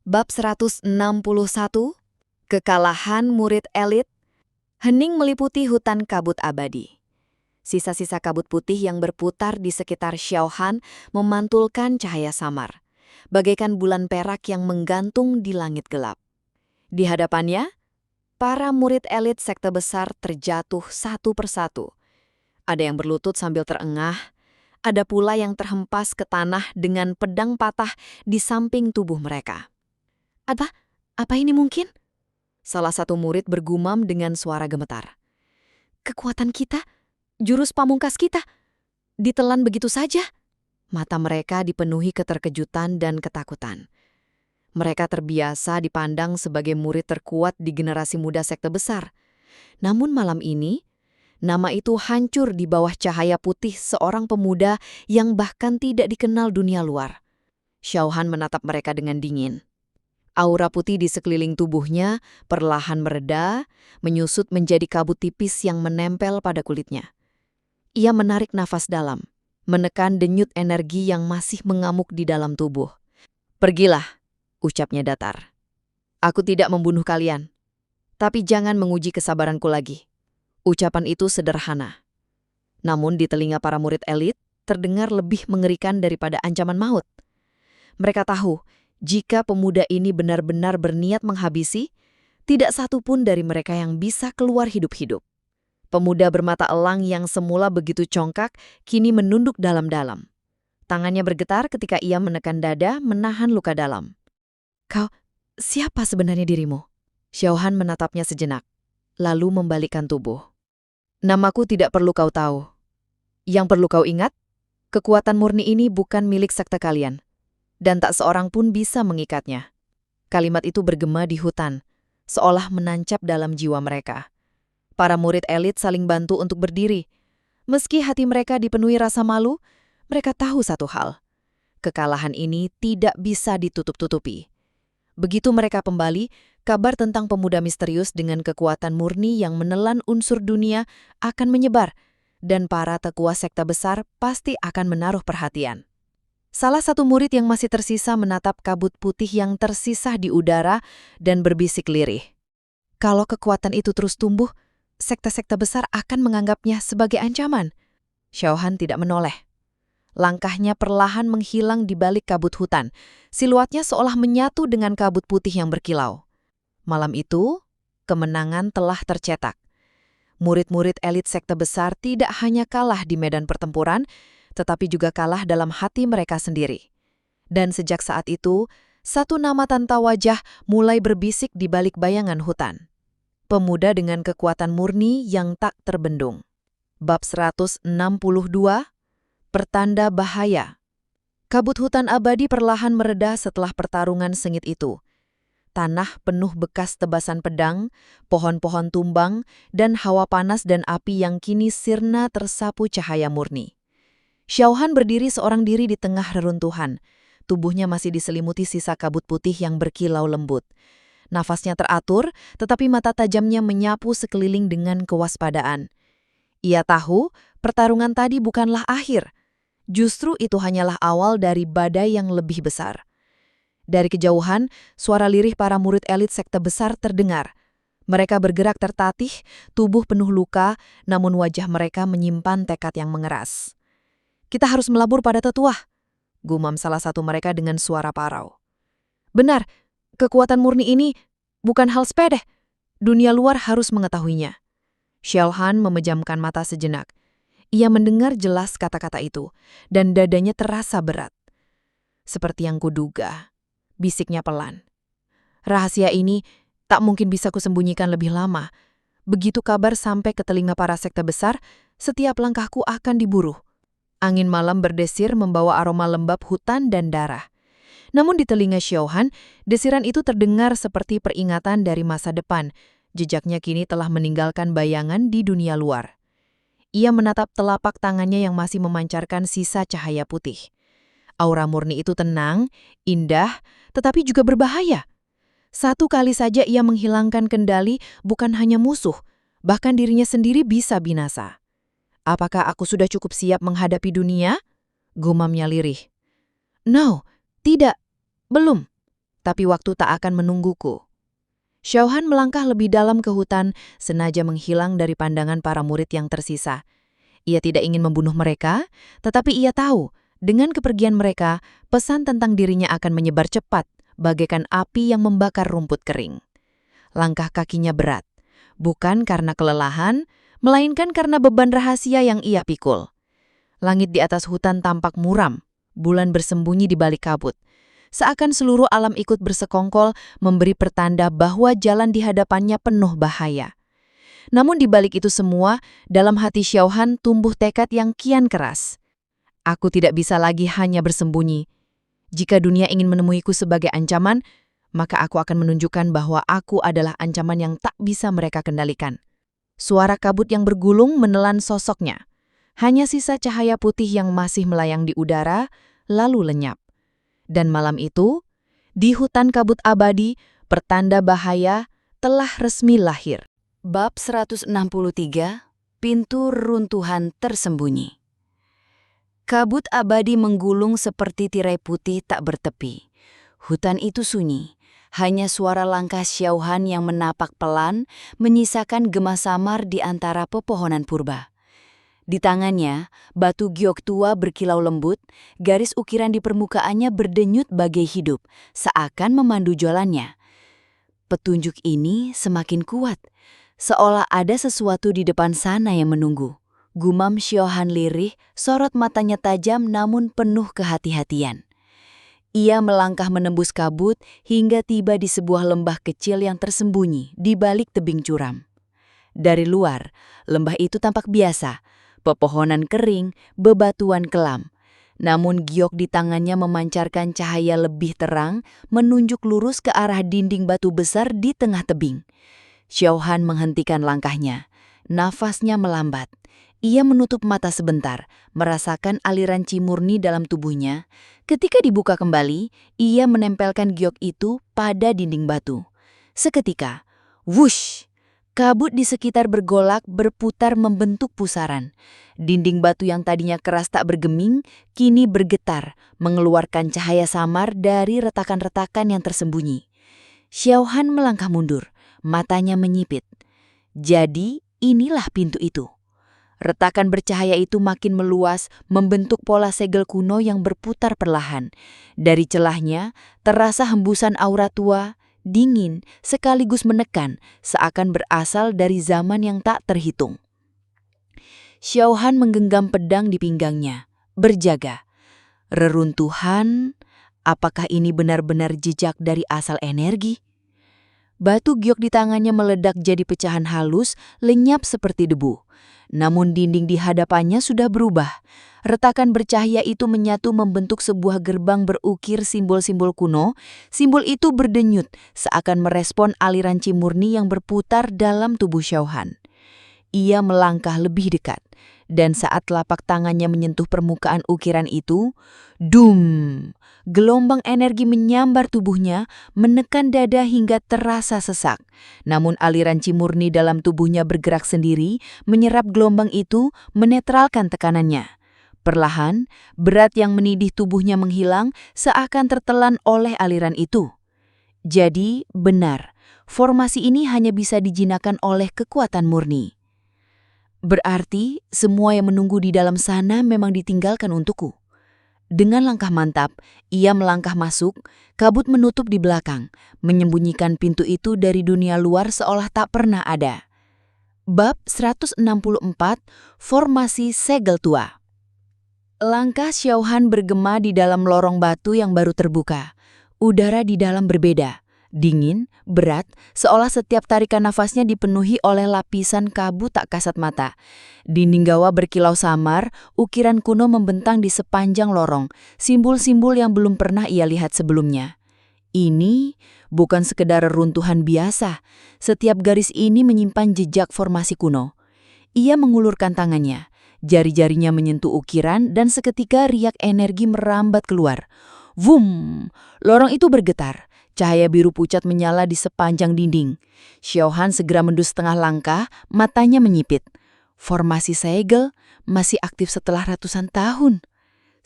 Bab 161, Kekalahan Murid Elit. Hening meliputi hutan kabut abadi. Sisa-sisa kabut putih yang berputar di sekitar Xiaohan memantulkan cahaya samar, bagaikan bulan perak yang menggantung di langit gelap. Di hadapannya, para murid elit sekte besar terjatuh satu persatu. Ada yang berlutut sambil terengah, ada pula yang terhempas ke tanah dengan pedang patah di samping tubuh mereka. Apa ini mungkin? Salah satu murid bergumam dengan suara gemetar. Kekuatan kita, jurus pamungkas kita, ditelan begitu saja. Mata mereka dipenuhi keterkejutan dan ketakutan. Mereka terbiasa dipandang sebagai murid terkuat di generasi muda sekte besar. Namun malam ini, nama itu hancur di bawah cahaya putih seorang pemuda yang bahkan tidak dikenal dunia luar. Xiaohan menatap mereka dengan dingin. Aura putih di sekeliling tubuhnya perlahan mereda, menyusut menjadi kabut tipis yang menempel pada kulitnya. Ia menarik nafas dalam, menekan denyut energi yang masih mengamuk di dalam tubuh. "Pergilah," ucapnya datar. "Aku tidak membunuh kalian, tapi jangan menguji kesabaranku lagi." Ucapan itu sederhana. Namun di telinga para murid elit terdengar lebih mengerikan daripada ancaman maut. Mereka tahu, jika pemuda ini benar-benar berniat menghabisi, tidak satu pun dari mereka yang bisa keluar hidup-hidup. Pemuda bermata elang yang semula begitu congkak, kini menunduk dalam-dalam. Tangannya bergetar ketika ia menekan dada, menahan luka dalam. "Kau, siapa sebenarnya dirimu?" Xiaohan menatapnya sejenak, lalu membalikkan tubuh. "Namaku tidak perlu kau tahu. Yang perlu kau ingat, kekuatan murni ini bukan milik sekte kalian. Dan tak seorang pun bisa mengikatnya." Kalimat itu bergema di hutan, seolah menancap dalam jiwa mereka. Para murid elit saling bantu untuk berdiri. Meski hati mereka dipenuhi rasa malu, mereka tahu satu hal. Kekalahan ini tidak bisa ditutup-tutupi. Begitu mereka kembali, kabar tentang pemuda misterius dengan kekuatan murni yang menelan unsur dunia akan menyebar, dan para tetua sekte besar pasti akan menaruh perhatian. Salah satu murid yang masih tersisa menatap kabut putih yang tersisa di udara dan berbisik lirih. Kalau kekuatan itu terus tumbuh, sekte-sekte besar akan menganggapnya sebagai ancaman. Xiaohan tidak menoleh. Langkahnya perlahan menghilang di balik kabut hutan. Siluetnya seolah menyatu dengan kabut putih yang berkilau. Malam itu, kemenangan telah tercetak. Murid-murid elit sekte besar tidak hanya kalah di medan pertempuran, tetapi juga kalah dalam hati mereka sendiri. Dan sejak saat itu, satu nama tanpa wajah mulai berbisik di balik bayangan hutan. Pemuda dengan kekuatan murni yang tak terbendung. Bab 162, Pertanda Bahaya. Kabut hutan abadi perlahan mereda setelah pertarungan sengit itu. Tanah penuh bekas tebasan pedang, pohon-pohon tumbang, dan hawa panas dan api yang kini sirna tersapu cahaya murni. Xiaohan berdiri seorang diri di tengah reruntuhan. Tubuhnya masih diselimuti sisa kabut putih yang berkilau lembut. Nafasnya teratur, tetapi mata tajamnya menyapu sekeliling dengan kewaspadaan. Ia tahu pertarungan tadi bukanlah akhir. Justru itu hanyalah awal dari badai yang lebih besar. Dari kejauhan, suara lirih para murid elit sekte besar terdengar. Mereka bergerak tertatih, tubuh penuh luka, namun wajah mereka menyimpan tekad yang mengeras. "Kita harus melabur pada tetua," gumam salah satu mereka dengan suara parau. "Benar, kekuatan murni ini bukan hal sepele. Dunia luar harus mengetahuinya." Xiaohan memejamkan mata sejenak. Ia mendengar jelas kata-kata itu, dan dadanya terasa berat. "Seperti yang kuduga," bisiknya pelan. "Rahasia ini tak mungkin bisa kusembunyikan lebih lama. Begitu kabar sampai ke telinga para sekte besar, setiap langkahku akan diburu." Angin malam berdesir membawa aroma lembab hutan dan darah. Namun di telinga Xiaohan, desiran itu terdengar seperti peringatan dari masa depan. Jejaknya kini telah meninggalkan bayangan di dunia luar. Ia menatap telapak tangannya yang masih memancarkan sisa cahaya putih. Aura murni itu tenang, indah, tetapi juga berbahaya. Satu kali saja ia menghilangkan kendali, bukan hanya musuh, bahkan dirinya sendiri bisa binasa. "Apakah aku sudah cukup siap menghadapi dunia?" gumamnya lirih. "No, tidak, belum." Tapi waktu tak akan menungguku. Xiaohan melangkah lebih dalam ke hutan, sengaja menghilang dari pandangan para murid yang tersisa. Ia tidak ingin membunuh mereka, tetapi ia tahu, dengan kepergian mereka, pesan tentang dirinya akan menyebar cepat, bagaikan api yang membakar rumput kering. Langkah kakinya berat, bukan karena kelelahan, melainkan karena beban rahasia yang ia pikul. Langit di atas hutan tampak muram, bulan bersembunyi di balik kabut. Seakan seluruh alam ikut bersekongkol, memberi pertanda bahwa jalan di hadapannya penuh bahaya. Namun di balik itu semua, dalam hati Xiaohan tumbuh tekad yang kian keras. Aku tidak bisa lagi hanya bersembunyi. Jika dunia ingin menemuiku sebagai ancaman, maka aku akan menunjukkan bahwa aku adalah ancaman yang tak bisa mereka kendalikan. Suara kabut yang bergulung menelan sosoknya. Hanya sisa cahaya putih yang masih melayang di udara, lalu lenyap. Dan malam itu, di hutan kabut abadi, pertanda bahaya telah resmi lahir. Bab 163, Pintu Runtuhan Tersembunyi. Kabut abadi menggulung seperti tirai putih tak bertepi. Hutan itu sunyi, hanya suara langkah Xiaohan yang menapak pelan menyisakan gema samar di antara pepohonan purba. Di tangannya, batu giok tua berkilau lembut, garis ukiran di permukaannya berdenyut bagai hidup, seakan memandu jalannya. Petunjuk ini semakin kuat, seolah ada sesuatu di depan sana yang menunggu. Gumam Xiaohan lirih, sorot matanya tajam namun penuh kehati-hatian. Ia melangkah menembus kabut hingga tiba di sebuah lembah kecil yang tersembunyi di balik tebing curam. Dari luar, lembah itu tampak biasa, pepohonan kering, bebatuan kelam. Namun giok di tangannya memancarkan cahaya lebih terang, menunjuk lurus ke arah dinding batu besar di tengah tebing. Xiaohan menghentikan langkahnya. Nafasnya melambat. Ia menutup mata sebentar, merasakan aliran chi murni dalam tubuhnya. Ketika dibuka kembali, ia menempelkan giok itu pada dinding batu. Seketika, wush! Kabut di sekitar bergolak, berputar membentuk pusaran. Dinding batu yang tadinya keras tak bergeming, kini bergetar, mengeluarkan cahaya samar dari retakan-retakan yang tersembunyi. Xiaohan melangkah mundur, matanya menyipit. Jadi, inilah pintu itu. Retakan bercahaya itu makin meluas, membentuk pola segel kuno yang berputar perlahan. Dari celahnya, terasa hembusan aura tua, dingin, sekaligus menekan, seakan berasal dari zaman yang tak terhitung. Xiaohan menggenggam pedang di pinggangnya, berjaga. Reruntuhan, apakah ini benar-benar jejak dari asal energi? Batu giok di tangannya meledak jadi pecahan halus, lenyap seperti debu. Namun dinding di hadapannya sudah berubah. Retakan bercahaya itu menyatu membentuk sebuah gerbang berukir simbol-simbol kuno. Simbol itu berdenyut, seakan merespon aliran chi murni yang berputar dalam tubuh Xiaohan. Ia melangkah lebih dekat, dan saat telapak tangannya menyentuh permukaan ukiran itu, dum! Gelombang energi menyambar tubuhnya, menekan dada hingga terasa sesak. Namun aliran chi murni dalam tubuhnya bergerak sendiri, menyerap gelombang itu, menetralkan tekanannya. Perlahan, berat yang menidih tubuhnya menghilang, seakan tertelan oleh aliran itu. Jadi, benar, formasi ini hanya bisa dijinakan oleh kekuatan murni. Berarti, semua yang menunggu di dalam sana memang ditinggalkan untukku. Dengan langkah mantap, ia melangkah masuk, kabut menutup di belakang, menyembunyikan pintu itu dari dunia luar seolah tak pernah ada. Bab 164, Formasi Segel Tua. Langkah Xiaohan bergema di dalam lorong batu yang baru terbuka. Udara di dalam berbeda, dingin, berat, seolah setiap tarikan nafasnya dipenuhi oleh lapisan kabut tak kasat mata. Dinding gawa berkilau samar, ukiran kuno membentang di sepanjang lorong, simbol-simbol yang belum pernah ia lihat sebelumnya. Ini bukan sekedar reruntuhan biasa, setiap garis ini menyimpan jejak formasi kuno. Ia mengulurkan tangannya, jari-jarinya menyentuh ukiran dan seketika riak energi merambat keluar. Vum! Lorong itu bergetar. Cahaya biru pucat menyala di sepanjang dinding. Xiaohan segera mundur setengah langkah, matanya menyipit. Formasi segel masih aktif setelah ratusan tahun.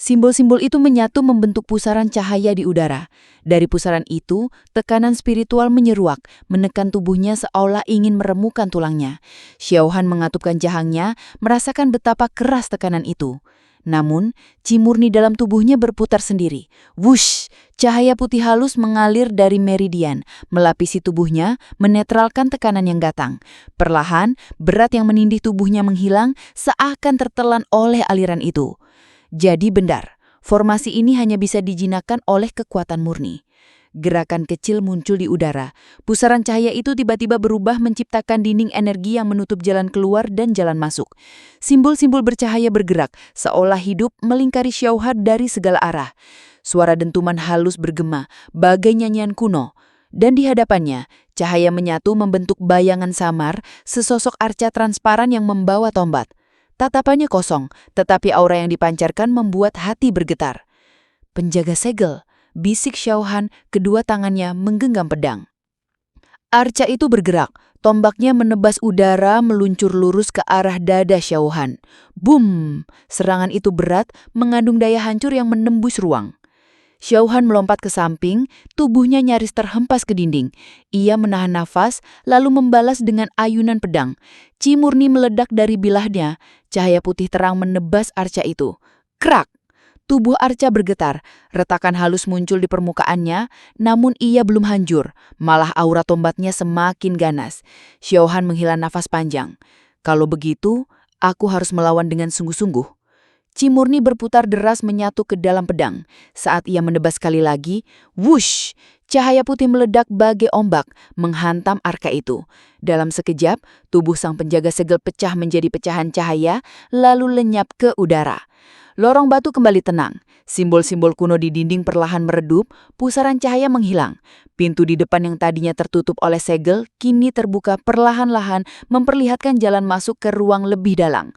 Simbol-simbol itu menyatu membentuk pusaran cahaya di udara. Dari pusaran itu, tekanan spiritual menyeruak, menekan tubuhnya seolah ingin meremukan tulangnya. Xiaohan mengatupkan jahangnya, merasakan betapa keras tekanan itu. Namun, chi murni dalam tubuhnya berputar sendiri. Wush! Cahaya putih halus mengalir dari meridian, melapisi tubuhnya, menetralkan tekanan yang datang. Perlahan, berat yang menindih tubuhnya menghilang, seakan tertelan oleh aliran itu. Jadi benar, formasi ini hanya bisa dijinakkan oleh kekuatan murni. Gerakan kecil muncul di udara. Pusaran cahaya itu tiba-tiba berubah menciptakan dinding energi yang menutup jalan keluar dan jalan masuk. Simbol-simbol bercahaya bergerak, seolah hidup melingkari Xiaohan dari segala arah. Suara dentuman halus bergema, bagai nyanyian kuno. Dan di hadapannya, cahaya menyatu membentuk bayangan samar, sesosok arca transparan yang membawa tombak. Tatapannya kosong, tetapi aura yang dipancarkan membuat hati bergetar. Penjaga segel, bisik Xiaohan, kedua tangannya menggenggam pedang. Arca itu bergerak, tombaknya menebas udara meluncur lurus ke arah dada Xiaohan. Boom! Serangan itu berat, mengandung daya hancur yang menembus ruang. Xiaohan melompat ke samping, tubuhnya nyaris terhempas ke dinding. Ia menahan nafas, lalu membalas dengan ayunan pedang. Chi murni meledak dari bilahnya, cahaya putih terang menebas arca itu. Krak! Tubuh arca bergetar, retakan halus muncul di permukaannya, namun ia belum hancur, malah aura tombaknya semakin ganas. Xiaohan menghela nafas panjang. Kalau begitu, aku harus melawan dengan sungguh-sungguh. Chi murni berputar deras menyatu ke dalam pedang. Saat ia menebas sekali lagi, wush! Cahaya putih meledak bagai ombak, menghantam arka itu. Dalam sekejap, tubuh sang penjaga segel pecah menjadi pecahan cahaya, lalu lenyap ke udara. Lorong batu kembali tenang. Simbol-simbol kuno di dinding perlahan meredup, pusaran cahaya menghilang. Pintu di depan yang tadinya tertutup oleh segel, kini terbuka perlahan-lahan, memperlihatkan jalan masuk ke ruang lebih dalam.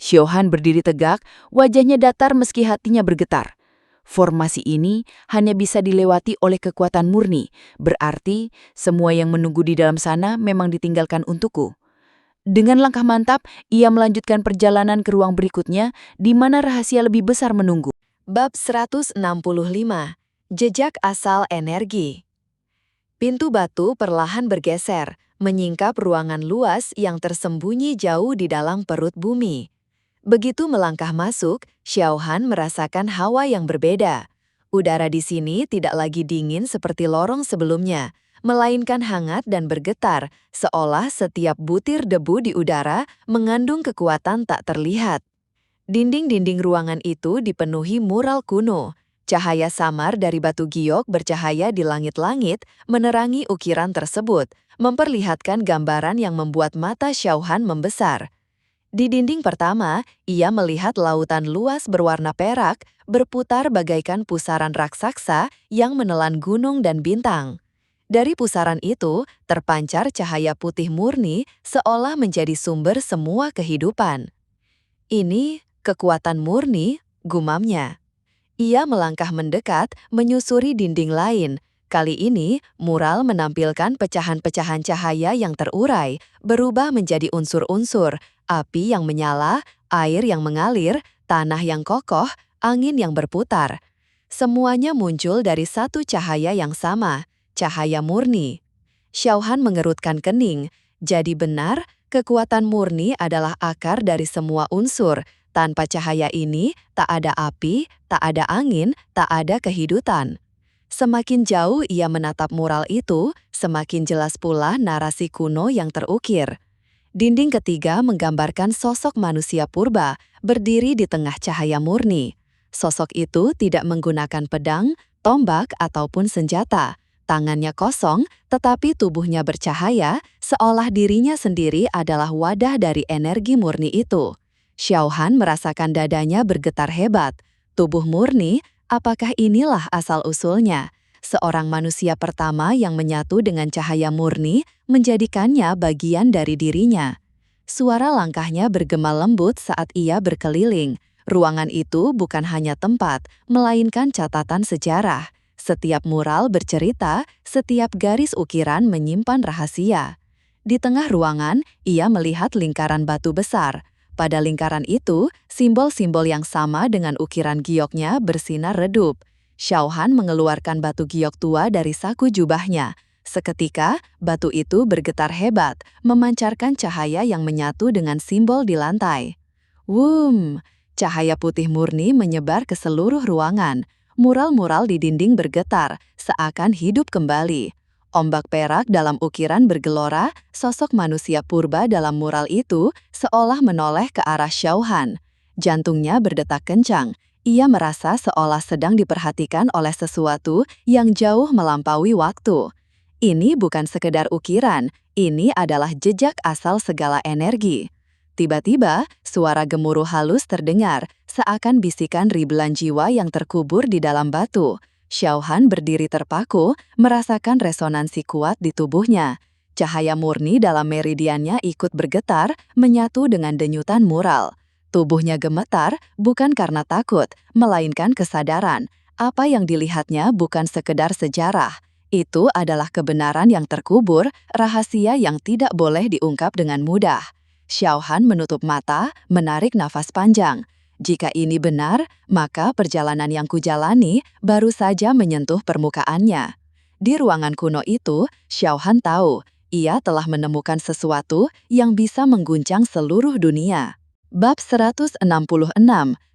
Xiaohan berdiri tegak, wajahnya datar meski hatinya bergetar. Formasi ini hanya bisa dilewati oleh kekuatan murni, berarti semua yang menunggu di dalam sana memang ditinggalkan untukku. Dengan langkah mantap, ia melanjutkan perjalanan ke ruang berikutnya, di mana rahasia lebih besar menunggu. Bab 165. Jejak asal energi. Pintu batu perlahan bergeser, menyingkap ruangan luas yang tersembunyi jauh di dalam perut bumi. Begitu melangkah masuk, Xiaohan merasakan hawa yang berbeda. Udara di sini tidak lagi dingin seperti lorong sebelumnya, melainkan hangat dan bergetar, seolah setiap butir debu di udara mengandung kekuatan tak terlihat. Dinding-dinding ruangan itu dipenuhi mural kuno. Cahaya samar dari batu giok bercahaya di langit-langit menerangi ukiran tersebut, memperlihatkan gambaran yang membuat mata Xiaohan membesar. Di dinding pertama, ia melihat lautan luas berwarna perak berputar bagaikan pusaran raksasa yang menelan gunung dan bintang. Dari pusaran itu, terpancar cahaya putih murni seolah menjadi sumber semua kehidupan. Ini kekuatan murni, gumamnya. Ia melangkah mendekat, menyusuri dinding lain. Kali ini, mural menampilkan pecahan-pecahan cahaya yang terurai, berubah menjadi unsur-unsur, api yang menyala, air yang mengalir, tanah yang kokoh, angin yang berputar. Semuanya muncul dari satu cahaya yang sama, cahaya murni. Xiaohan mengerutkan kening. Jadi benar, kekuatan murni adalah akar dari semua unsur. Tanpa cahaya ini, tak ada api, tak ada angin, tak ada kehidupan. Semakin jauh ia menatap mural itu, semakin jelas pula narasi kuno yang terukir. Dinding ketiga menggambarkan sosok manusia purba berdiri di tengah cahaya murni. Sosok itu tidak menggunakan pedang, tombak, ataupun senjata. Tangannya kosong, tetapi tubuhnya bercahaya, seolah dirinya sendiri adalah wadah dari energi murni itu. Xiaohan merasakan dadanya bergetar hebat. Tubuh murni, apakah inilah asal-usulnya? Seorang manusia pertama yang menyatu dengan cahaya murni menjadikannya bagian dari dirinya. Suara langkahnya bergema lembut saat ia berkeliling. Ruangan itu bukan hanya tempat, melainkan catatan sejarah. Setiap mural bercerita, setiap garis ukiran menyimpan rahasia. Di tengah ruangan, ia melihat lingkaran batu besar. Pada lingkaran itu, simbol-simbol yang sama dengan ukiran gioknya bersinar redup. Xiaohan mengeluarkan batu giok tua dari saku jubahnya. Seketika, batu itu bergetar hebat, memancarkan cahaya yang menyatu dengan simbol di lantai. Wum! Cahaya putih murni menyebar ke seluruh ruangan. Mural-mural di dinding bergetar, seakan hidup kembali. Ombak perak dalam ukiran bergelora, sosok manusia purba dalam mural itu seolah menoleh ke arah Xiaohan. Jantungnya berdetak kencang. Ia merasa seolah sedang diperhatikan oleh sesuatu yang jauh melampaui waktu. Ini bukan sekedar ukiran, ini adalah jejak asal segala energi. Tiba-tiba, suara gemuruh halus terdengar, seakan bisikan ribuan jiwa yang terkubur di dalam batu. Xiaohan berdiri terpaku, merasakan resonansi kuat di tubuhnya. Cahaya murni dalam meridiannya ikut bergetar, menyatu dengan denyutan mural. Tubuhnya gemetar, bukan karena takut, melainkan kesadaran. Apa yang dilihatnya bukan sekedar sejarah. Itu adalah kebenaran yang terkubur, rahasia yang tidak boleh diungkap dengan mudah. Xiaohan menutup mata, menarik nafas panjang. Jika ini benar, maka perjalanan yang kujalani baru saja menyentuh permukaannya. Di ruangan kuno itu, Xiaohan tahu, ia telah menemukan sesuatu yang bisa mengguncang seluruh dunia. Bab 166,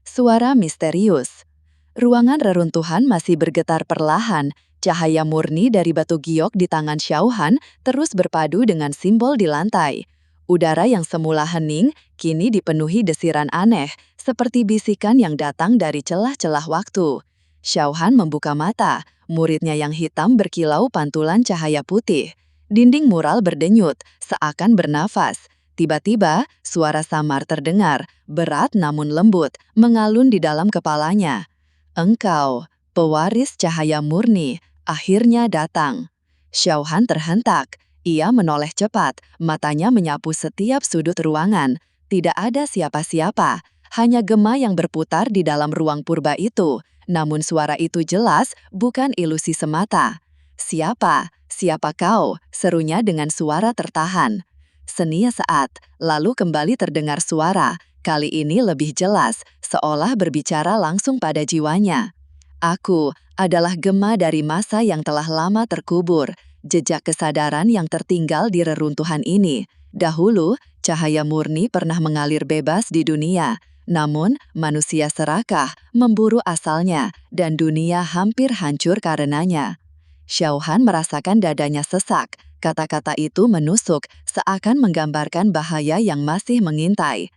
Suara Misterius. Ruangan reruntuhan masih bergetar perlahan, cahaya murni dari batu giok di tangan Xiaohan terus berpadu dengan simbol di lantai. Udara yang semula hening, kini dipenuhi desiran aneh, seperti bisikan yang datang dari celah-celah waktu. Xiaohan membuka mata, muridnya yang hitam berkilau pantulan cahaya putih. Dinding mural berdenyut, seakan bernafas. Tiba-tiba, suara samar terdengar, berat namun lembut, mengalun di dalam kepalanya. Engkau, pewaris cahaya murni, akhirnya datang. Xiaohan terhentak. Ia menoleh cepat, matanya menyapu setiap sudut ruangan. Tidak ada siapa-siapa, hanya gema yang berputar di dalam ruang purba itu. Namun suara itu jelas, bukan ilusi semata. Siapa? Siapa kau? Serunya dengan suara tertahan. Senia saat, lalu kembali terdengar suara. Kali ini lebih jelas, seolah berbicara langsung pada jiwanya. Aku adalah gema dari masa yang telah lama terkubur. Jejak kesadaran yang tertinggal di reruntuhan ini. Dahulu, cahaya murni pernah mengalir bebas di dunia. Namun, manusia serakah, memburu asalnya, dan dunia hampir hancur karenanya. Xiaohan merasakan dadanya sesak. Kata-kata itu menusuk, seakan menggambarkan bahaya yang masih mengintai.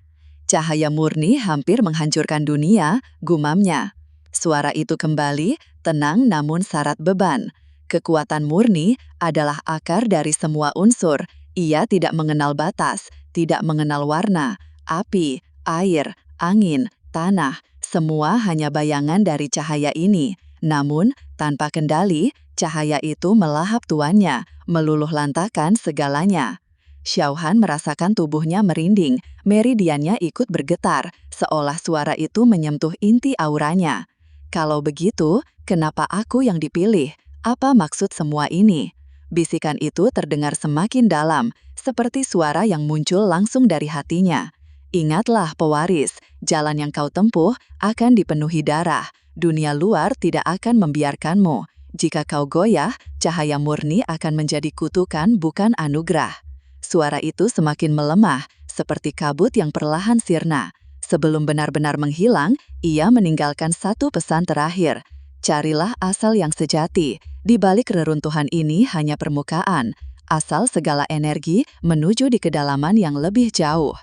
Cahaya murni hampir menghancurkan dunia, gumamnya. Suara itu kembali, tenang namun syarat beban. Kekuatan murni adalah akar dari semua unsur. Ia tidak mengenal batas, tidak mengenal warna, api, air, angin, tanah. Semua hanya bayangan dari cahaya ini. Namun, tanpa kendali, cahaya itu melahap tuannya, meluluh lantakan segalanya. Xiaohan merasakan tubuhnya merinding, meridiannya ikut bergetar, seolah suara itu menyentuh inti auranya. Kalau begitu, kenapa aku yang dipilih? Apa maksud semua ini? Bisikan itu terdengar semakin dalam, seperti suara yang muncul langsung dari hatinya. Ingatlah pewaris, jalan yang kau tempuh akan dipenuhi darah. Dunia luar tidak akan membiarkanmu. Jika kau goyah, cahaya murni akan menjadi kutukan bukan anugerah. Suara itu semakin melemah, seperti kabut yang perlahan sirna. Sebelum benar-benar menghilang, ia meninggalkan satu pesan terakhir. Carilah asal yang sejati. Di balik reruntuhan ini hanya permukaan. Asal segala energi menuju di kedalaman yang lebih jauh.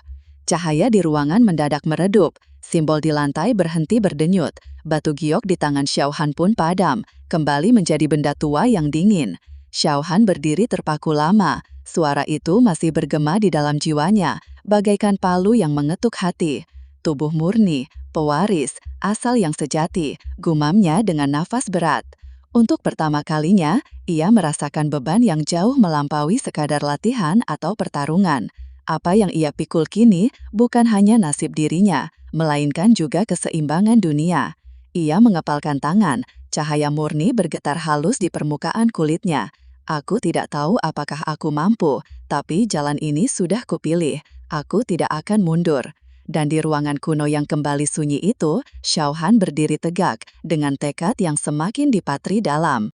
Cahaya di ruangan mendadak meredup. Simbol di lantai berhenti berdenyut. Batu giok di tangan Xiaohan pun padam, kembali menjadi benda tua yang dingin. Xiaohan berdiri terpaku lama. Suara itu masih bergema di dalam jiwanya, bagaikan palu yang mengetuk hati. Tubuh murni, pewaris, asal yang sejati, gumamnya dengan nafas berat. Untuk pertama kalinya, ia merasakan beban yang jauh melampaui sekadar latihan atau pertarungan. Apa yang ia pikul kini bukan hanya nasib dirinya, melainkan juga keseimbangan dunia. Ia mengepalkan tangan, cahaya murni bergetar halus di permukaan kulitnya. Aku tidak tahu apakah aku mampu, tapi jalan ini sudah kupilih. Aku tidak akan mundur. Dan di ruangan kuno yang kembali sunyi itu, Xiao Han berdiri tegak dengan tekad yang semakin dipatri dalam.